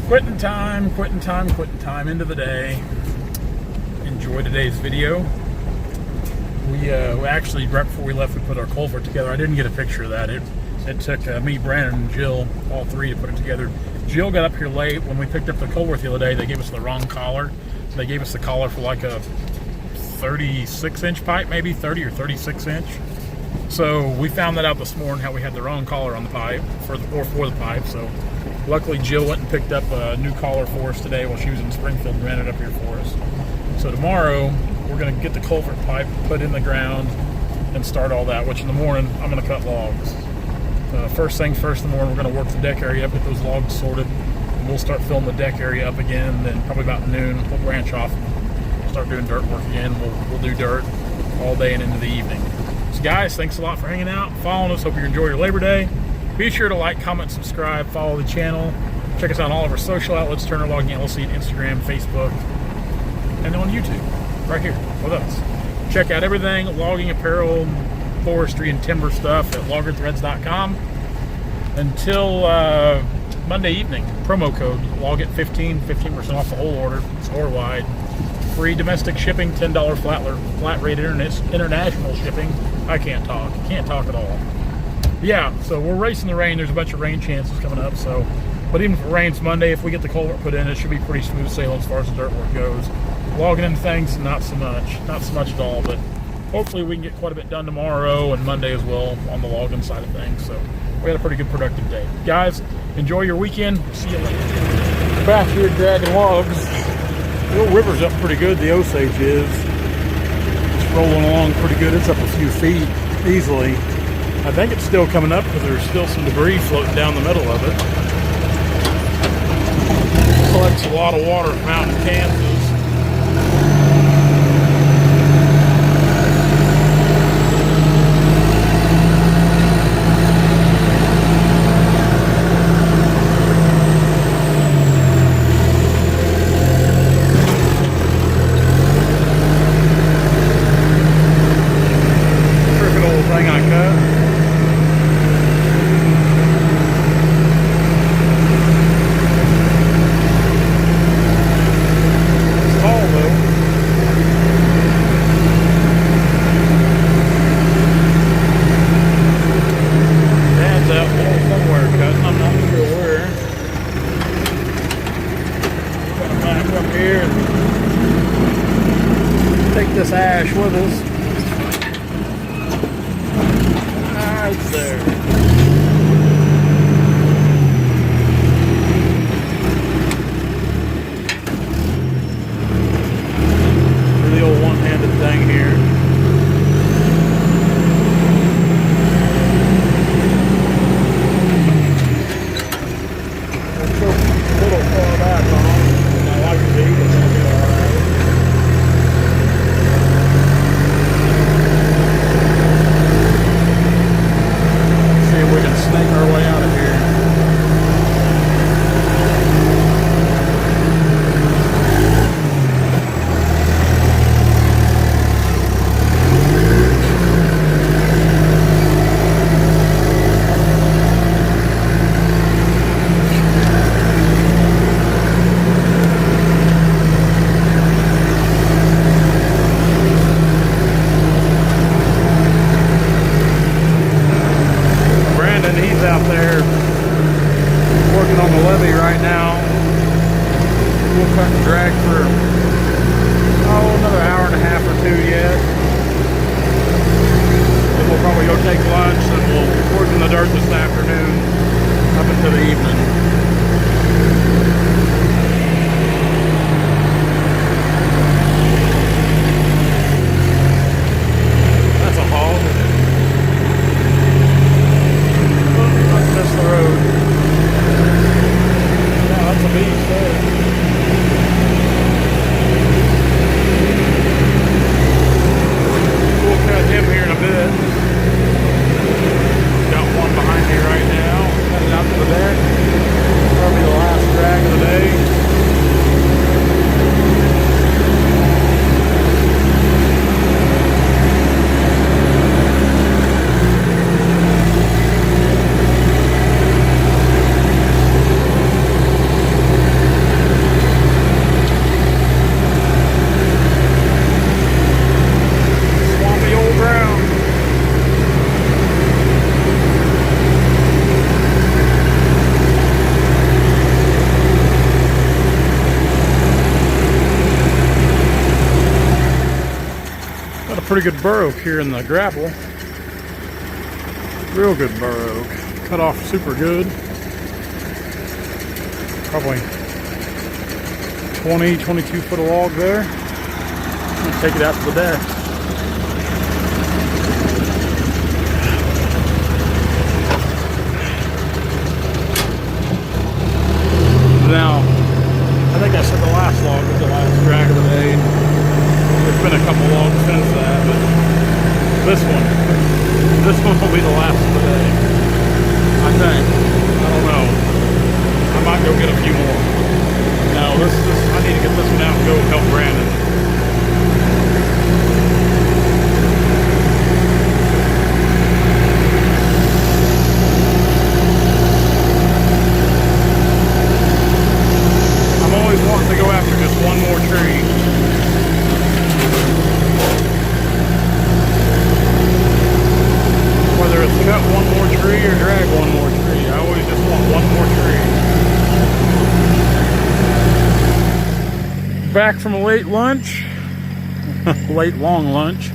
Quitting time, end of the day. Enjoy today's video. We actually, right before we left, we put our culvert together. I didn't get a picture of that. It took me, Brandon, and Jill, all three, to put it together. Jill got up here late. When we picked up the culvert the other day, they gave us the wrong collar. They gave us the collar for like a 36-inch pipe, maybe 30 or 36-inch. So we found that out this morning, how we had the wrong collar on the pipe for the pipe. So luckily Jill went and picked up a new collar for us today while she was in Springfield and ran it up here for us. So tomorrow we're going to get the culvert pipe put in the ground and start all that, which in the morning I'm going to cut logs. First things first in the morning, we're going to work the deck area up, get those logs sorted, and we'll start filling the deck area up again. Then probably about noon we'll branch off and start doing dirt work again. We'll do dirt all day and into the evening. So guys, thanks a lot for hanging out, following us. Hope you enjoy your Labor Day. Be sure to like, comment, subscribe, follow the channel. Check us out on all of our social outlets, Turner Logging LLC, Instagram, Facebook, and on YouTube, right here with us. Check out everything, logging, apparel, forestry, and timber stuff at loggerthreads.com. Until Monday evening, promo code LOGIT15 off the whole order, store-wide. Free domestic shipping, $10 flat rate international shipping. I can't talk at all. Yeah, so we're racing the rain. There's a bunch of rain chances coming up. So, but even if it rains Monday, if we get the culvert put in, it should be pretty smooth sailing as far as the dirt work goes. Logging in things, not so much at all. But hopefully we can get quite a bit done tomorrow and Monday as well on the logging side of things. So we had a pretty good productive day. Guys, enjoy your weekend. See you later. Back here dragging logs. The old river's up pretty good. The Osage is. It's rolling along pretty good. It's up a few feet easily. I think it's still coming up because there's still some debris floating down the middle of it. Collects a lot of water from out in Kansas. Take this ash with us. Right there. For the old one-handed thing here. Let's go a little far back on. I like to eat it. Snake our way out of here. He's out there working on the levee right now. We'll cut and drag for another hour and a half or two yet. Then we'll probably go take lunch and we'll work in the dirt this afternoon up until the evening. The road. Yeah, that's a beast there. We'll cut him here in a bit. Got one behind me right now. Headed out to the deck. pretty good burr oak here in the gravel. Real good burr oak. Cut off super good. Probably 20, 22 foot of log there. I'm gonna take it out to the deck. Now, I think I said the last log was the last drag of the day. There's been a couple logs since that, but this one will be the last of the day. I think. I don't know. I might go get a few more. No, I need to get this one out and go help Brandon. I'm always wanting to go after just one more tree. Whether it's cut one more tree or drag one more tree, I always just want one more tree. Back from a late lunch, late long lunch.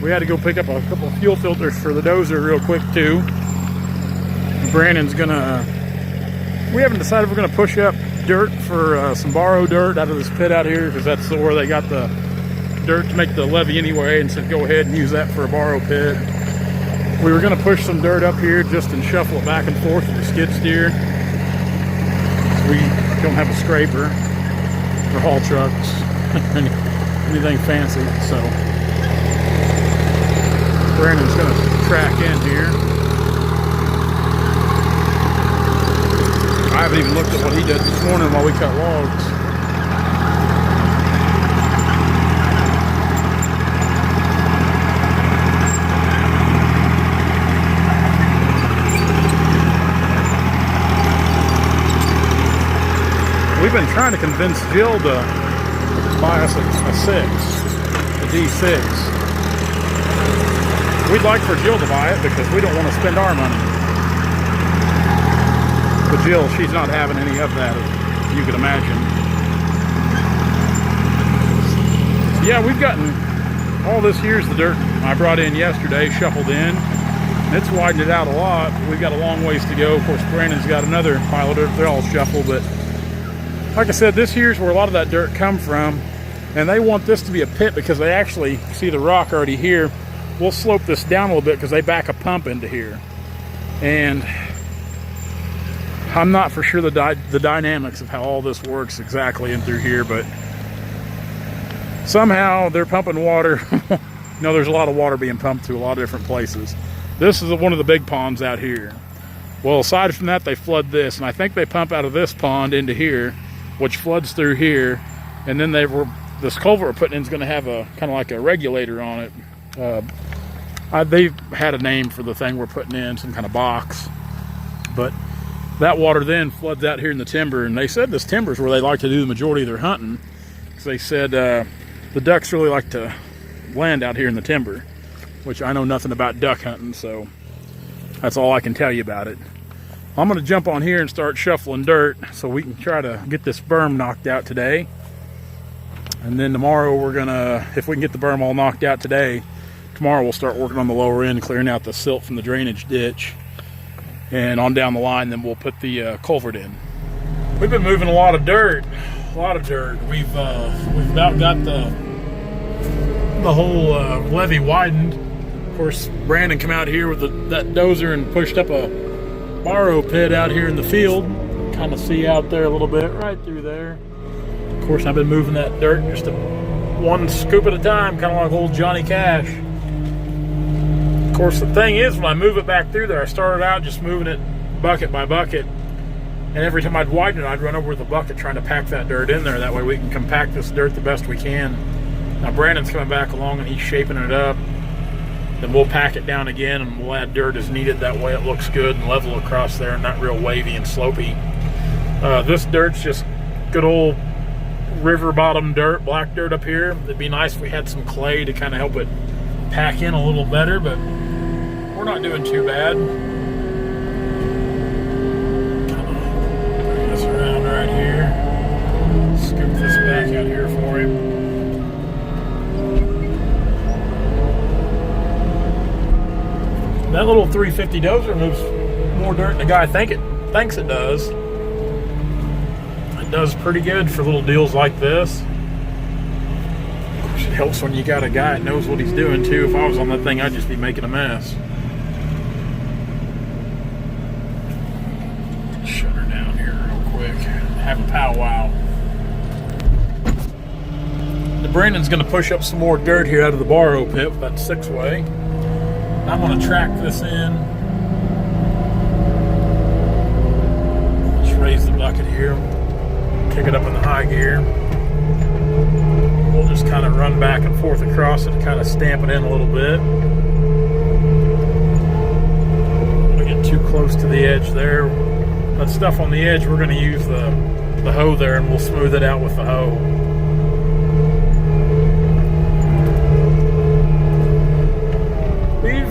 We had to go pick up a couple of fuel filters for the dozer real quick too. Brandon's gonna, we haven't decided if we're gonna push up dirt for some borrow dirt out of this pit out here, because that's where they got the dirt to make the levee anyway, and said go ahead and use that for a borrow pit. We were going to push some dirt up here just and shuffle it back and forth with the skid steer. We don't have a scraper or haul trucks, anything fancy, so Brandon's going to track in here. I haven't even looked at what he did this morning while we cut logs. We've been trying to convince Jill to buy us a D6. We'd like for Jill to buy it because we don't want to spend our money. But Jill, she's not having any of that, as you can imagine. Yeah, we've gotten all this. Here's the dirt I brought in yesterday, shuffled in. It's widened it out a lot. We've got a long ways to go. Of course, Brandon's got another pile of dirt. They're all shuffled, but like I said, this here's where a lot of that dirt come from, and they want this to be a pit because they actually see the rock already here. We'll slope this down a little bit because they back a pump into here, and I'm not for sure the dynamics of how all this works exactly in through here, but somehow they're pumping water. You know, there's a lot of water being pumped to a lot of different places. This is one of the big ponds out here. Well, aside from that, they flood this, and I think they pump out of this pond into here, which floods through here, and then this culvert we're putting in is going to have a kind of like a regulator on it. They've had a name for the thing we're putting in, some kind of box, but that water then floods out here in the timber, and they said this timber is where they like to do the majority of their hunting, because they said the ducks really like to land out here in the timber, which I know nothing about duck hunting, so that's all I can tell you about it. I'm going to jump on here and start shuffling dirt so we can try to get this berm knocked out today. And then tomorrow we're going to, if we can get the berm all knocked out today, tomorrow we'll start working on the lower end, clearing out the silt from the drainage ditch. And on down the line, then we'll put the culvert in. We've been moving a lot of dirt. We've about got the whole levee widened. Of course, Brandon came out here with that dozer and pushed up a borrow pit out here in the field. Kind of see out there a little bit, right through there. Of course, I've been moving that dirt just one scoop at a time, kind of like old Johnny Cash. Of course, the thing is, when I move it back through there, I started out just moving it bucket by bucket, and every time I'd widen it, I'd run over with a bucket trying to pack that dirt in there. That way we can compact this dirt the best we can. Now Brandon's coming back along and he's shaping it up. Then we'll pack it down again and we'll add dirt as needed. That way it looks good and level across there and not real wavy and slopey. This dirt's just good old river bottom dirt, black dirt up here. It'd be nice if we had some clay to kind of help it pack in a little better, but we're not doing too bad. Kind of bring this around right here. Scoop this back out here for him. little 350 dozer moves more dirt than the guy thinks it does. It does pretty good for little deals like this. Of course, it helps when you got a guy that knows what he's doing too. If I was on that thing, I'd just be making a mess. Shut her down here real quick. Have a powwow. Brandon's going to push up some more dirt here out of the borrow pit with that 6-way. I'm going to track this in. Let's raise the bucket here. Kick it up in the high gear. We'll just kind of run back and forth across it, kind of stamp it in a little bit. Don't get too close to the edge there. That stuff on the edge, we're going to use the hoe there, and we'll smooth it out with the hoe.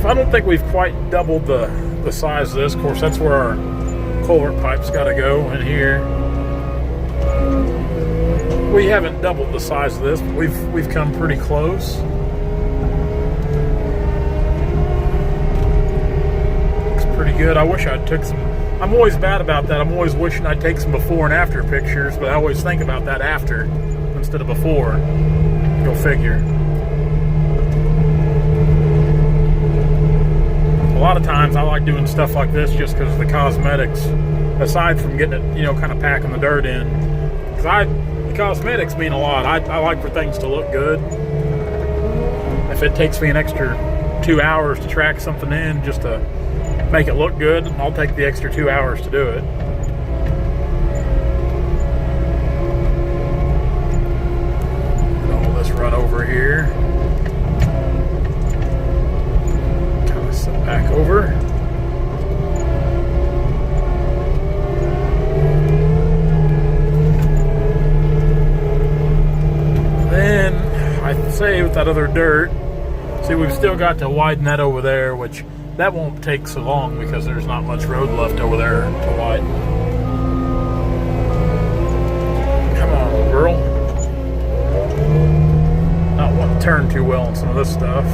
I don't think we've quite doubled the size of this. Of course, that's where our culvert pipe's got to go in here. We haven't doubled the size of this, but we've come pretty close. Looks pretty good. I wish I'd took some. I'm always bad about that. I'm always wishing I'd take some before and after pictures, but I always think about that after instead of before. Go figure. A lot of times I like doing stuff like this just because of the cosmetics, aside from getting it, kind of packing the dirt in. Because the cosmetics mean a lot. I like for things to look good. If it takes me an extra 2 hours to track something in just to make it look good, I'll take the extra 2 hours to do it. Oh, let's run over here. Back over. Then I'd say with that other dirt, see, we've still got to widen that over there, which that won't take so long because there's not much road left over there to widen. Come on, little girl. Not want to turn too well on some of this stuff.